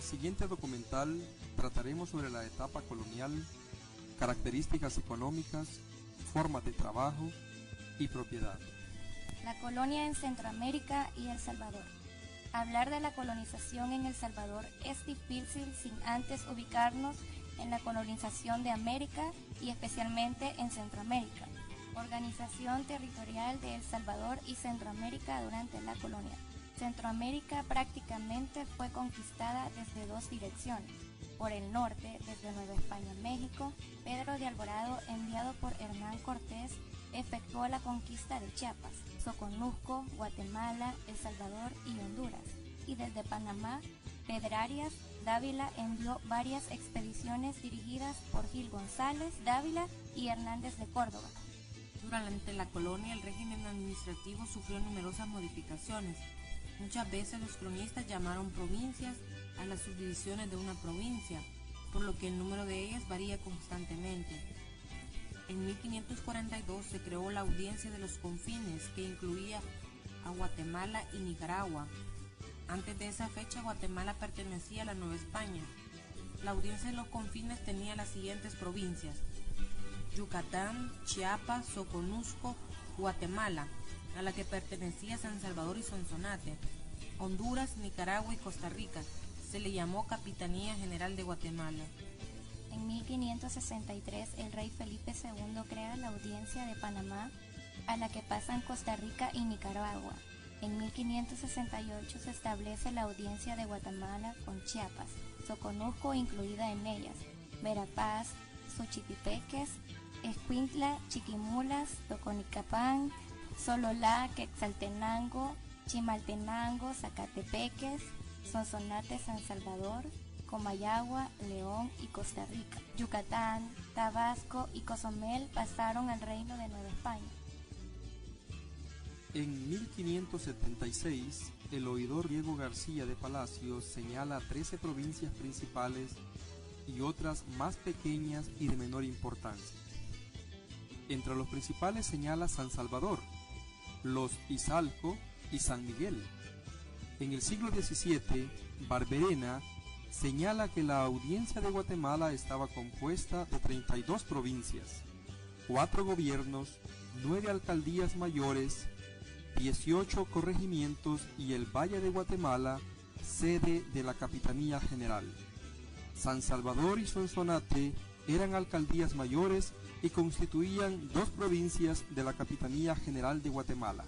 el siguiente documental trataremos sobre la etapa colonial, características económicas, formas de trabajo y propiedad. La colonia en Centroamérica y El Salvador. Hablar de la colonización en El Salvador es difícil sin antes ubicarnos en la colonización de América y especialmente en Centroamérica. Organización territorial de El Salvador y Centroamérica durante la colonia. Centroamérica prácticamente fue conquistada desde dos direcciones. Por el norte, desde Nueva España, México, Pedro de Alvarado, enviado por Hernán Cortés, efectuó la conquista de Chiapas, Soconusco, Guatemala, El Salvador y Honduras. Y desde Panamá, Pedrarias Dávila envió varias expediciones dirigidas por Gil González Dávila y Hernández de Córdoba. Durante la colonia, el régimen administrativo sufrió numerosas modificaciones. Muchas veces los cronistas llamaron provincias a las subdivisiones de una provincia, por lo que el número de ellas varía constantemente. En 1542 se creó la Audiencia de los Confines, que incluía a Guatemala y Nicaragua. Antes de esa fecha, Guatemala pertenecía a la Nueva España. La Audiencia de los Confines tenía las siguientes provincias: Yucatán, Chiapas, Soconusco, Guatemala, a la que pertenecía San Salvador y Sonsonate, Honduras, Nicaragua y Costa Rica. Se le llamó Capitanía General de Guatemala. En 1563, el rey Felipe II crea la Audiencia de Panamá, a la que pasan Costa Rica y Nicaragua. En 1568 se establece la Audiencia de Guatemala con Chiapas, Soconusco incluida en ellas, Verapaz, Xochitepeques, Escuintla, Chiquimulas, Toconicapán, Sololá, Quetzaltenango, Chimaltenango, Zacatepeques, Sonsonate, San Salvador, Comayagua, León y Costa Rica. Yucatán, Tabasco y Cozumel pasaron al Reino de Nueva España. En 1576, el oidor Diego García de Palacios señala 13 provincias principales y otras más pequeñas y de menor importancia. Entre los principales señala San Salvador, Los Izalco y San Miguel. En el siglo XVII, Barberena señala que la Audiencia de Guatemala estaba compuesta de 32 provincias, 4 gobiernos, 9 alcaldías mayores, 18 corregimientos y el Valle de Guatemala, sede de la Capitanía General. San Salvador y Sonsonate eran alcaldías mayores y constituían 2 provincias de la Capitanía General de Guatemala.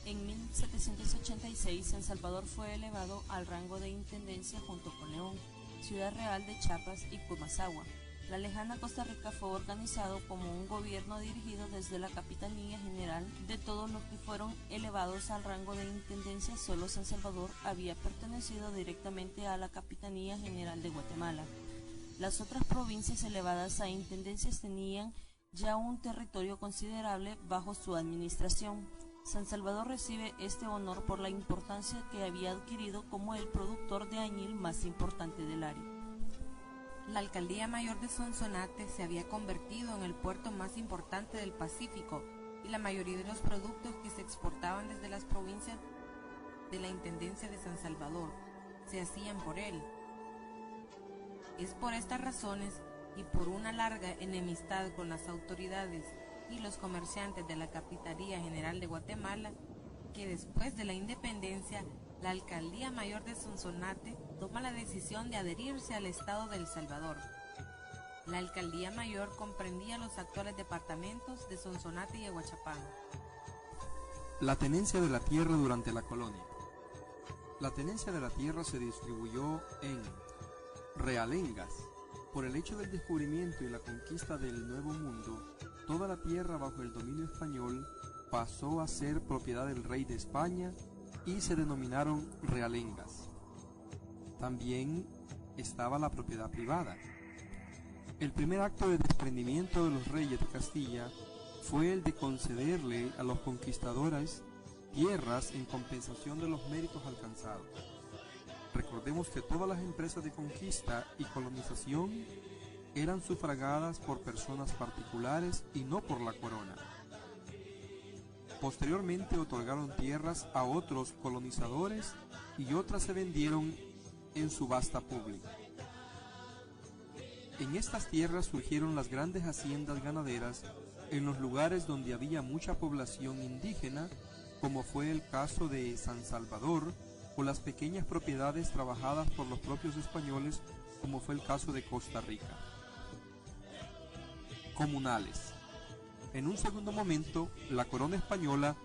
En 1786, San Salvador fue elevado al rango de intendencia junto con León, Ciudad Real de Chiapas y Comasagua. La lejana Costa Rica fue organizado como un gobierno dirigido desde la Capitanía General. De todos los que fueron elevados al rango de intendencia, solo San Salvador había pertenecido directamente a la Capitanía General de Guatemala. Las otras provincias elevadas a intendencias tenían ya un territorio considerable bajo su administración. San Salvador recibe este honor por la importancia que había adquirido como el productor de añil más importante del área. La alcaldía mayor de Sonsonate se había convertido en el puerto más importante del Pacífico y la mayoría de los productos que se exportaban desde las provincias de la Intendencia de San Salvador se hacían por él. Es por estas razones y por una larga enemistad con las autoridades y los comerciantes de la Capitanía General de Guatemala que después de la independencia la Alcaldía Mayor de Sonsonate toma la decisión de adherirse al Estado de El Salvador. La Alcaldía Mayor comprendía los actuales departamentos de Sonsonate y Aguachapán. La tenencia de la tierra durante la colonia. La tenencia de la tierra se distribuyó en realengas. Por el hecho del descubrimiento y la conquista del Nuevo Mundo, toda la tierra bajo el dominio español pasó a ser propiedad del rey de España y se denominaron realengas. También estaba la propiedad privada. El primer acto de desprendimiento de los reyes de Castilla fue el de concederle a los conquistadores tierras en compensación de los méritos alcanzados. Recordemos que todas las empresas de conquista y colonización eran sufragadas por personas particulares y no por la corona. Posteriormente otorgaron tierras a otros colonizadores y otras se vendieron en subasta pública. En estas tierras surgieron las grandes haciendas ganaderas en los lugares donde había mucha población indígena, como fue el caso de San Salvador, o las pequeñas propiedades trabajadas por los propios españoles, como fue el caso de Costa Rica. Comunales. En un segundo momento, la corona española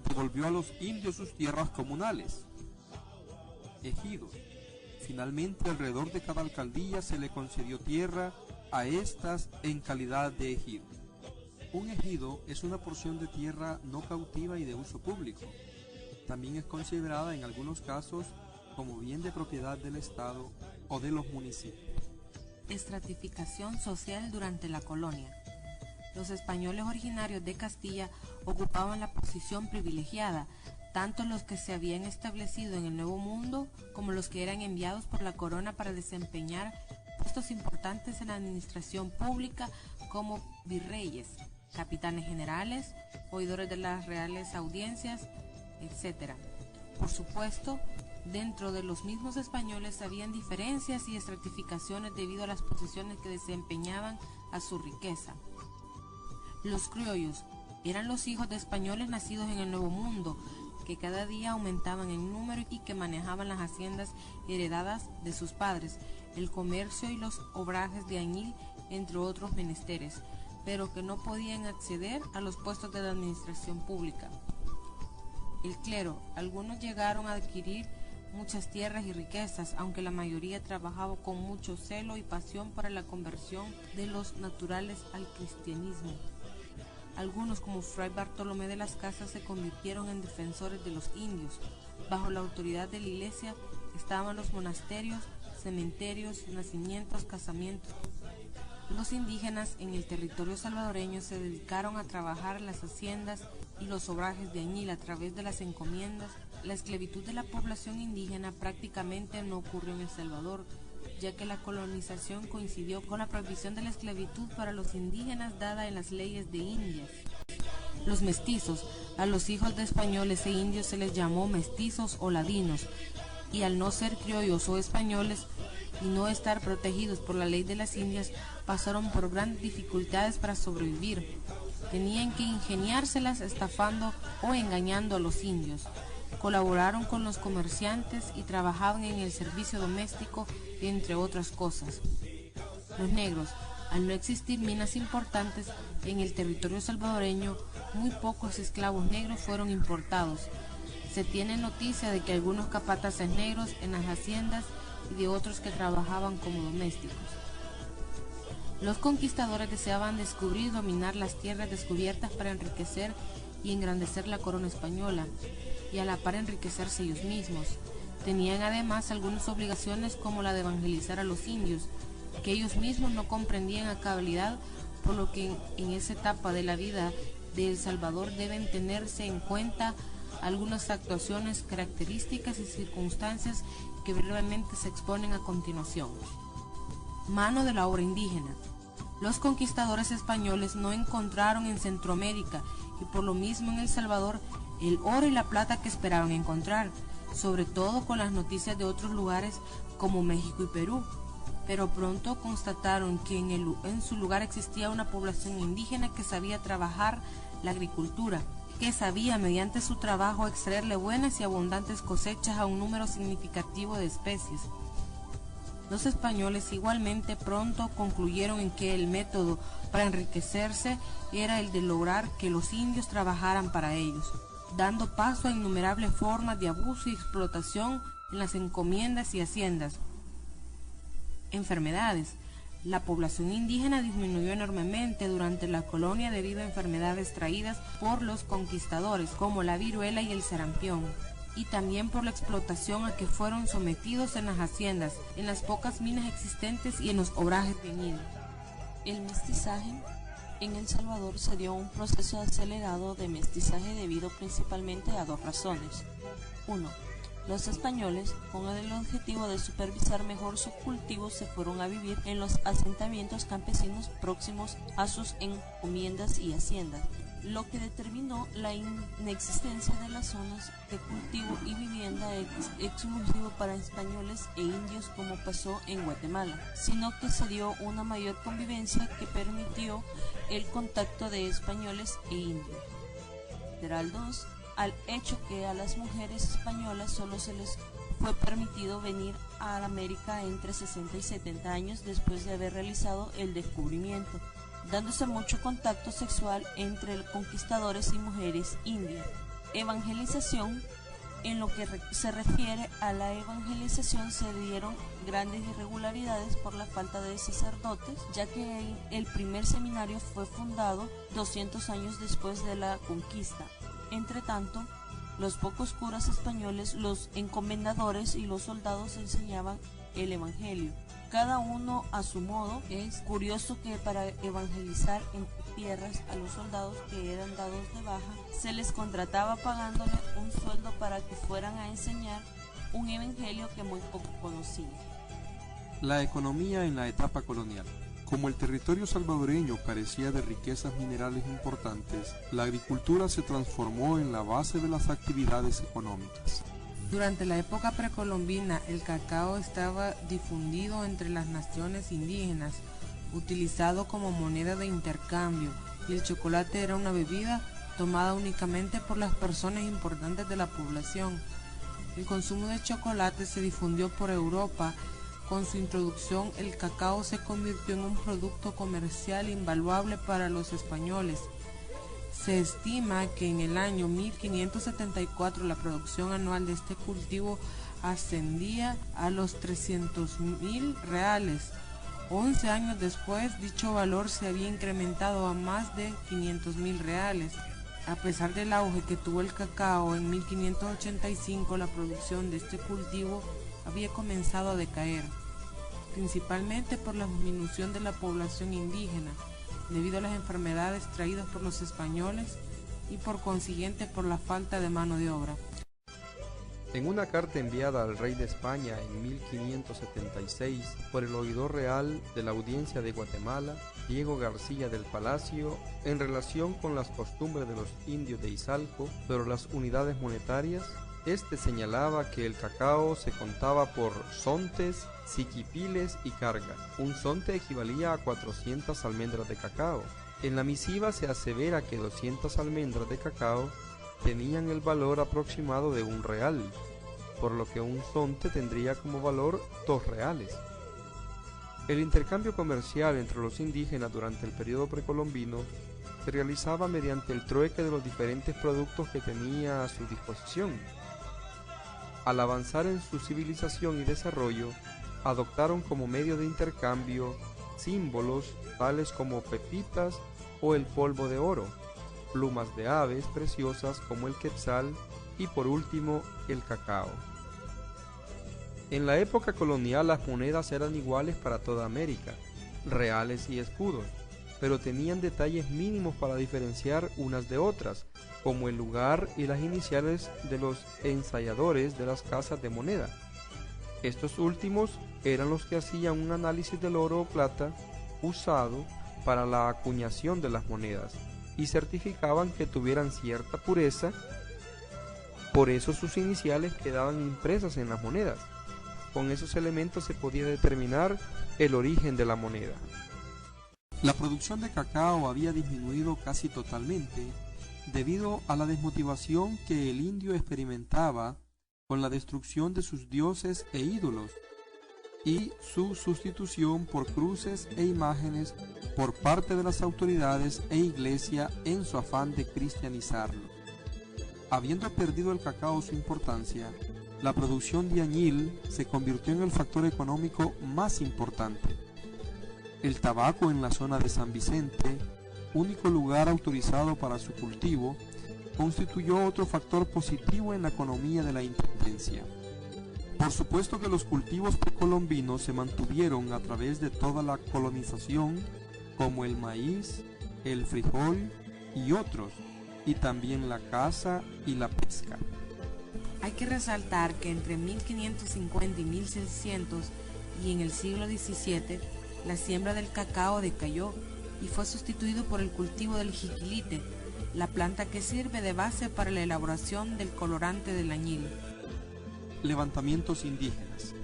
devolvió a los indios sus tierras comunales. Ejidos. Finalmente, alrededor de cada alcaldía se le concedió tierra a estas en calidad de ejido. Un ejido es una porción de tierra no cautiva y de uso público. También es considerada en algunos casos como bien de propiedad del Estado o de los municipios. Estratificación social durante la colonia. Los españoles originarios de Castilla ocupaban la posición privilegiada, tanto los que se habían establecido en el Nuevo Mundo como los que eran enviados por la corona para desempeñar puestos importantes en la administración pública como virreyes, capitanes generales, oidores de las reales audiencias, etc. Por supuesto, dentro de los mismos españoles habían diferencias y estratificaciones debido a las posiciones que desempeñaban a su riqueza. Los criollos eran los hijos de españoles nacidos en el Nuevo Mundo, que cada día aumentaban en número y que manejaban las haciendas heredadas de sus padres, el comercio y los obrajes de añil, entre otros menesteres, pero que no podían acceder a los puestos de la administración pública. El clero, algunos llegaron a adquirir muchas tierras y riquezas, aunque la mayoría trabajaba con mucho celo y pasión para la conversión de los naturales al cristianismo. Algunos, como Fray Bartolomé de las Casas, se convirtieron en defensores de los indios. Bajo la autoridad de la Iglesia estaban los monasterios, cementerios, nacimientos, casamientos. Los indígenas en el territorio salvadoreño se dedicaron a trabajar las haciendas y los obrajes de añil a través de las encomiendas. La esclavitud de la población indígena prácticamente no ocurrió en El Salvador, ya que la colonización coincidió con la prohibición de la esclavitud para los indígenas dada en las leyes de Indias. Los mestizos, a los hijos de españoles e indios se les llamó mestizos o ladinos, y al no ser criollos o españoles y no estar protegidos por la ley de las Indias, pasaron por grandes dificultades para sobrevivir. Tenían que ingeniárselas estafando o engañando a los indios. Colaboraron con los comerciantes y trabajaban en el servicio doméstico, entre otras cosas. Los negros, al no existir minas importantes en el territorio salvadoreño, muy pocos esclavos negros fueron importados. Se tiene noticia de que algunos capataces negros en las haciendas y de otros que trabajaban como domésticos. Los conquistadores deseaban descubrir y dominar las tierras descubiertas para enriquecer y engrandecer la corona española, y a la par enriquecerse ellos mismos. Tenían además algunas obligaciones como la de evangelizar a los indios, que ellos mismos no comprendían a cabalidad, por lo que en esa etapa de la vida de El Salvador deben tenerse en cuenta algunas actuaciones, características y circunstancias que brevemente se exponen a continuación. Mano de la obra indígena. Los conquistadores españoles no encontraron en Centroamérica y por lo mismo en El Salvador el oro y la plata que esperaban encontrar, sobre todo con las noticias de otros lugares como México y Perú, pero pronto constataron que en su lugar existía una población indígena que sabía trabajar la agricultura, que sabía mediante su trabajo extraerle buenas y abundantes cosechas a un número significativo de especies. Los españoles igualmente pronto concluyeron en que el método para enriquecerse era el de lograr que los indios trabajaran para ellos, dando paso a innumerables formas de abuso y explotación en las encomiendas y haciendas. Enfermedades. La población indígena disminuyó enormemente durante la colonia debido a enfermedades traídas por los conquistadores, como la viruela y el sarampión, y también por la explotación a que fueron sometidos en las haciendas, en las pocas minas existentes y en los obrajes de añil. El mestizaje. En El Salvador se dio un proceso acelerado de mestizaje debido principalmente a dos razones. 1. Los españoles, con el objetivo de supervisar mejor sus cultivos, se fueron a vivir en los asentamientos campesinos próximos a sus encomiendas y haciendas. lo que determinó la inexistencia de las zonas de cultivo y vivienda exclusivo para españoles e indios como pasó en Guatemala, sino que se dio una mayor convivencia que permitió el contacto de españoles e indios. Literal 2. Al hecho que a las mujeres españolas solo se les fue permitido venir a América entre 60 y 70 años después de haber realizado el descubrimiento, dándose mucho contacto sexual entre conquistadores y mujeres indias. Evangelización. En lo que se refiere a la evangelización se dieron grandes irregularidades por la falta de sacerdotes, ya que el primer seminario fue fundado 200 años después de la conquista. Entre tanto, los pocos curas españoles, los encomendadores y los soldados enseñaban el evangelio, cada uno a su modo. Es curioso que para evangelizar en tierras a los soldados que eran dados de baja, se les contrataba pagándole un sueldo para que fueran a enseñar un evangelio que muy poco conocían. La economía en la etapa colonial. Como el territorio salvadoreño carecía de riquezas minerales importantes, la agricultura se transformó en la base de las actividades económicas. Durante la época precolombina, el cacao estaba difundido entre las naciones indígenas, utilizado como moneda de intercambio, y el chocolate era una bebida tomada únicamente por las personas importantes de la población. El consumo de chocolate se difundió por Europa. Con su introducción, el cacao se convirtió en un producto comercial invaluable para los españoles. Se estima que en el año 1574 la producción anual de este cultivo ascendía a los 300.000 reales. 11 años después, dicho valor se había incrementado a más de 500.000 reales. A pesar del auge que tuvo el cacao, en 1585 la producción de este cultivo había comenzado a decaer, principalmente por la disminución de la población indígena, debido a las enfermedades traídas por los españoles y por consiguiente por la falta de mano de obra. En una carta enviada al rey de España en 1576 por el oidor real de la Audiencia de Guatemala, Diego García del Palacio, en relación con las costumbres de los indios de Izalco sobre las unidades monetarias, este señalaba que el cacao se contaba por zontes, siquipiles y cargas. Un zonte equivalía a 400 almendras de cacao. En la misiva se asevera que 200 almendras de cacao tenían el valor aproximado de un real, por lo que un zonte tendría como valor 2 reales. El intercambio comercial entre los indígenas durante el periodo precolombino se realizaba mediante el trueque de los diferentes productos que tenía a su disposición. Al avanzar en su civilización y desarrollo, adoptaron como medio de intercambio símbolos tales como pepitas o el polvo de oro, plumas de aves preciosas como el quetzal y por último el cacao. En la época colonial las monedas eran iguales para toda América, reales y escudos, pero tenían detalles mínimos para diferenciar unas de otras, como el lugar y las iniciales de los ensayadores de las casas de moneda. Estos últimos eran los que hacían un análisis del oro o plata usado para la acuñación de las monedas y certificaban que tuvieran cierta pureza, por eso sus iniciales quedaban impresas en las monedas. Con esos elementos se podía determinar el origen de la moneda. La producción de cacao había disminuido casi totalmente debido a la desmotivación que el indio experimentaba con la destrucción de sus dioses e ídolos y su sustitución por cruces e imágenes por parte de las autoridades e iglesia en su afán de cristianizarlo. Habiendo perdido el cacao su importancia, la producción de añil se convirtió en el factor económico más importante. El tabaco en la zona de San Vicente, único lugar autorizado para su cultivo, constituyó otro factor positivo en la economía de la intendencia. Por supuesto que los cultivos precolombinos se mantuvieron a través de toda la colonización, como el maíz, el frijol y otros, y también la caza y la pesca. Hay que resaltar que entre 1550 y 1600 y en el siglo XVII, la siembra del cacao decayó y fue sustituido por el cultivo del jiquilite, la planta que sirve de base para la elaboración del colorante del añil. Levantamientos indígenas.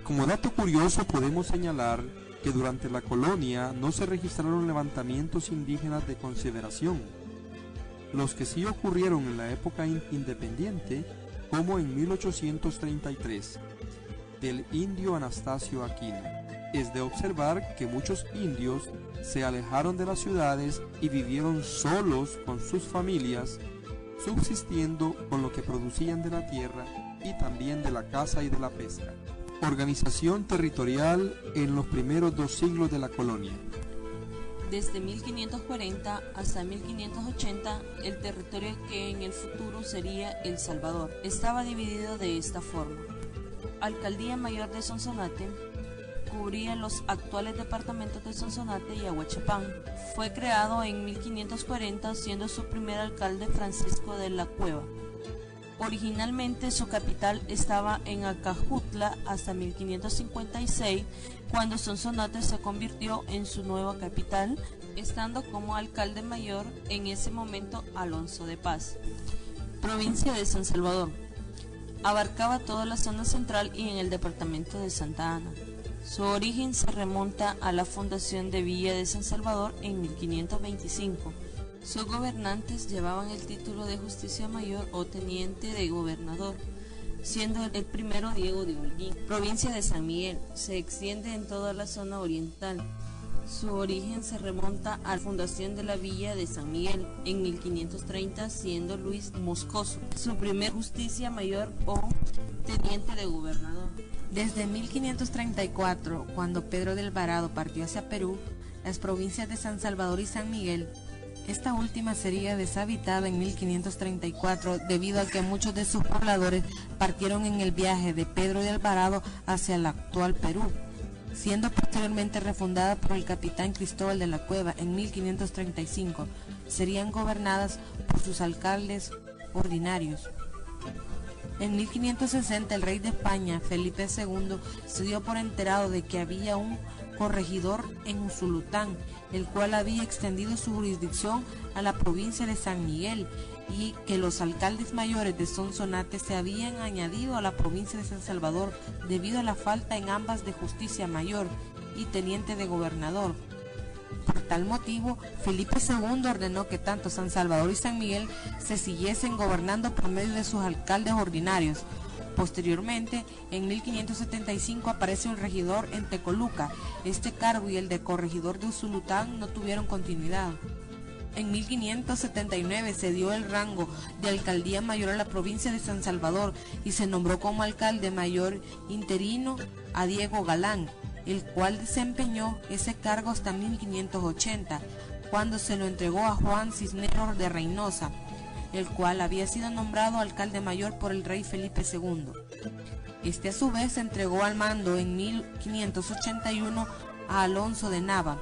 Como dato curioso podemos señalar que durante la colonia no se registraron levantamientos indígenas de consideración. Los que sí ocurrieron en la época independiente, como en 1833, del indio Anastasio Aquino. Es de observar que muchos indios se alejaron de las ciudades y vivieron solos con sus familias, subsistiendo con lo que producían de la tierra y también de la caza y de la pesca. Organización territorial en los primeros 2 siglos de la colonia. Desde 1540 hasta 1580, el territorio que en el futuro sería El Salvador estaba dividido de esta forma. Alcaldía Mayor de Sonsonate cubría los actuales departamentos de Sonsonate y Ahuachapán. Fue creado en 1540, siendo su primer alcalde Francisco de la Cueva. Originalmente su capital estaba en Acajutla hasta 1556, cuando Sonsonate se convirtió en su nueva capital, estando como alcalde mayor en ese momento Alonso de Paz. Provincia de San Salvador. Abarcaba toda la zona central y en el departamento de Santa Ana. Su origen se remonta a la fundación de Villa de San Salvador en 1525. Sus gobernantes llevaban el título de Justicia Mayor o Teniente de Gobernador, siendo el primero Diego de Holguín. Provincia de San Miguel. Se extiende en toda la zona oriental. Su origen se remonta a la fundación de la Villa de San Miguel en 1530, siendo Luis Moscoso su primer Justicia Mayor o Teniente de Gobernador. Desde 1534, cuando Pedro de Alvarado partió hacia Perú, las provincias de San Salvador y San Miguel, esta última sería deshabitada en 1534 debido a que muchos de sus pobladores partieron en el viaje de Pedro de Alvarado hacia el actual Perú, siendo posteriormente refundada por el capitán Cristóbal de la Cueva en 1535. Serían gobernadas por sus alcaldes ordinarios. En 1560 el rey de España, Felipe II, se dio por enterado de que había un corregidor en Usulután, el cual había extendido su jurisdicción a la provincia de San Miguel y que los alcaldes mayores de Sonsonate se habían añadido a la provincia de San Salvador debido a la falta en ambas de justicia mayor y teniente de gobernador. Por tal motivo, Felipe II ordenó que tanto San Salvador y San Miguel se siguiesen gobernando por medio de sus alcaldes ordinarios. Posteriormente, en 1575 aparece un regidor en Tecoluca. Este cargo y el de corregidor de Usulután no tuvieron continuidad. En 1579 se dio el rango de alcaldía mayor a la provincia de San Salvador y se nombró como alcalde mayor interino a Diego Galán, el cual desempeñó ese cargo hasta 1580, cuando se lo entregó a Juan Cisneros de Reynosa, el cual había sido nombrado alcalde mayor por el rey Felipe II. Este a su vez se entregó al mando en 1581 a Alonso de Nava.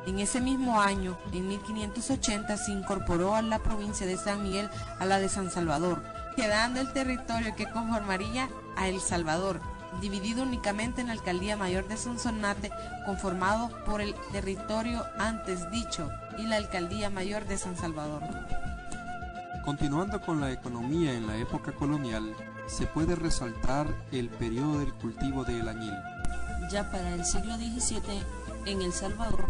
En ese mismo año, en 1580, se incorporó a la provincia de San Miguel a la de San Salvador, quedando el territorio que conformaría a El Salvador, dividido únicamente en la alcaldía mayor de Sonsonate, conformado por el territorio antes dicho, y la alcaldía mayor de San Salvador. Continuando con la economía en la época colonial, se puede resaltar el periodo del cultivo del añil. Ya para el siglo XVII, en El Salvador,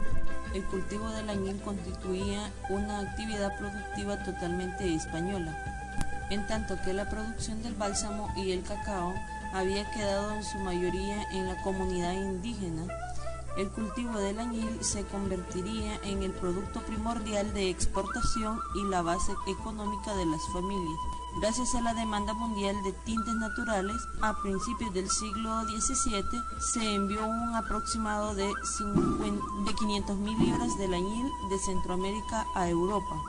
el cultivo del añil constituía una actividad productiva totalmente española, en tanto que la producción del bálsamo y el cacao había quedado en su mayoría en la comunidad indígena. El cultivo del añil se convertiría en el producto primordial de exportación y la base económica de las familias. Gracias a la demanda mundial de tintes naturales, a principios del siglo XVII se envió un aproximado de 500.000 libras del añil de Centroamérica a Europa.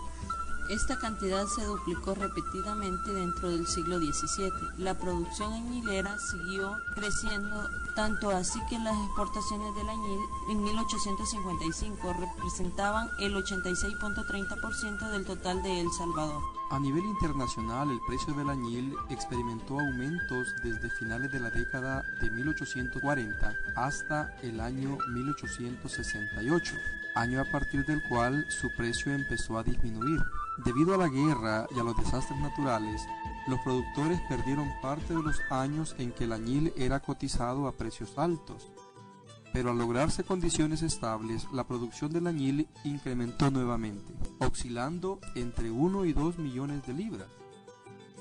Esta cantidad se duplicó repetidamente dentro del siglo XVII. La producción añilera siguió creciendo, tanto así que las exportaciones del añil en 1855 representaban el 86.30% del total de El Salvador. A nivel internacional, el precio del añil experimentó aumentos desde finales de la década de 1840 hasta el año 1868, año a partir del cual su precio empezó a disminuir. Debido a la guerra y a los desastres naturales, los productores perdieron parte de los años en que el añil era cotizado a precios altos. Pero al lograrse condiciones estables, la producción del añil incrementó nuevamente, oscilando entre 1 y 2 millones de libras.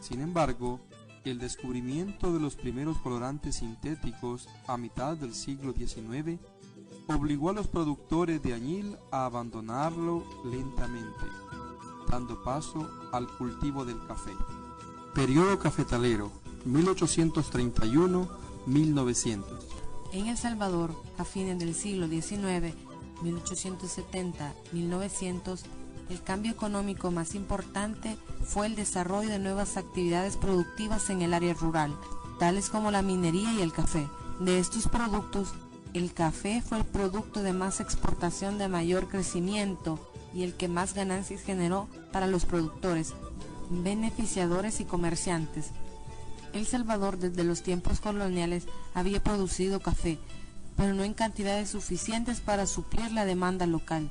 Sin embargo, el descubrimiento de los primeros colorantes sintéticos a mitad del siglo XIX obligó a los productores de añil a abandonarlo lentamente, dando paso al cultivo del café. Periodo cafetalero, 1831-1900. En El Salvador, a fines del siglo XIX, 1870-1900, el cambio económico más importante fue el desarrollo de nuevas actividades productivas en el área rural, tales como la minería y el café. De estos productos, el café fue el producto de más exportación de mayor crecimiento y el que más ganancias generó para los productores, beneficiadores y comerciantes. El Salvador desde los tiempos coloniales había producido café, pero no en cantidades suficientes para suplir la demanda local.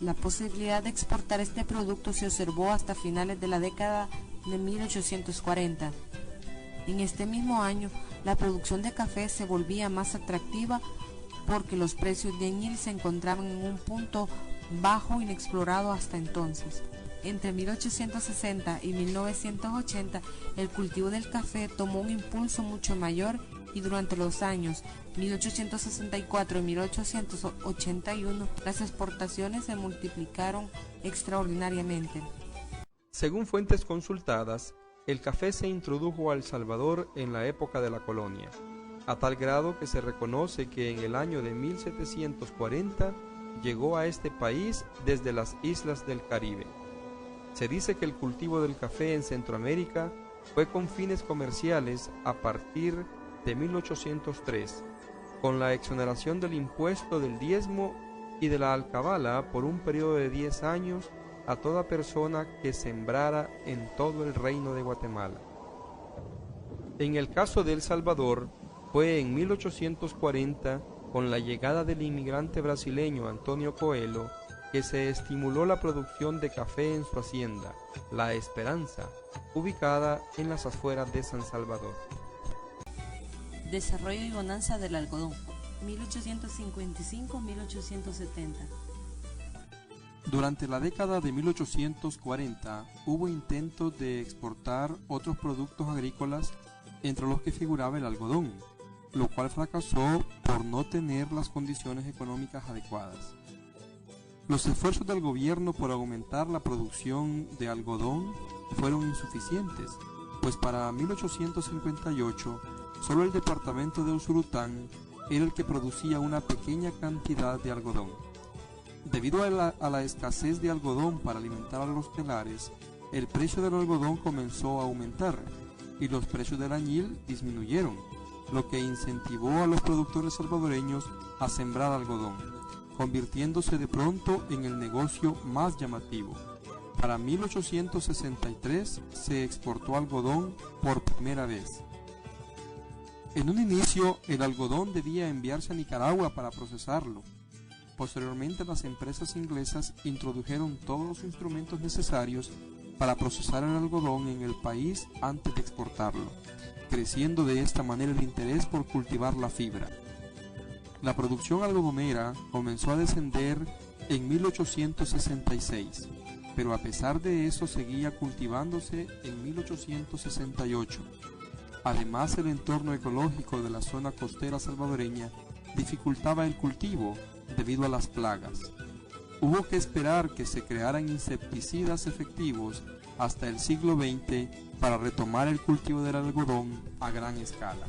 La posibilidad de exportar este producto se observó hasta finales de la década de 1840. En este mismo año, la producción de café se volvía más atractiva porque los precios de añil se encontraban en un punto bajo inexplorado hasta entonces. Entre 1860 y 1980, el cultivo del café tomó un impulso mucho mayor y durante los años 1864 y 1881, las exportaciones se multiplicaron extraordinariamente. Según fuentes consultadas, el café se introdujo a El Salvador en la época de la colonia, a tal grado que se reconoce que en el año de 1740 llegó a este país desde las islas del Caribe. Se dice que el cultivo del café en Centroamérica fue con fines comerciales a partir de 1803, con la exoneración del impuesto del diezmo y de la alcabala por un periodo de 10 años a toda persona que sembrara en todo el reino de Guatemala. En el caso de El Salvador, fue en 1840, con la llegada del inmigrante brasileño Antonio Coelho, que se estimuló la producción de café en su hacienda, La Esperanza, ubicada en las afueras de San Salvador. Desarrollo y bonanza del algodón. 1855-1870. Durante la década de 1840 hubo intentos de exportar otros productos agrícolas, entre los que figuraba el algodón, lo cual fracasó por no tener las condiciones económicas adecuadas. Los esfuerzos del gobierno por aumentar la producción de algodón fueron insuficientes, pues para 1858 solo el departamento de Usulután era el que producía una pequeña cantidad de algodón. Debido a la escasez de algodón para alimentar a los telares, el precio del algodón comenzó a aumentar y los precios del añil disminuyeron, lo que incentivó a los productores salvadoreños a sembrar algodón, convirtiéndose de pronto en el negocio más llamativo. Para 1863 se exportó algodón por primera vez. En un inicio, el algodón debía enviarse a Nicaragua para procesarlo. Posteriormente, las empresas inglesas introdujeron todos los instrumentos necesarios para procesar el algodón en el país antes de exportarlo, creciendo de esta manera el interés por cultivar la fibra. La producción algodonera comenzó a descender en 1866, pero a pesar de eso seguía cultivándose en 1868. Además, el entorno ecológico de la zona costera salvadoreña dificultaba el cultivo debido a las plagas. Hubo que esperar que se crearan insecticidas efectivos hasta el siglo XX para retomar el cultivo del algodón a gran escala.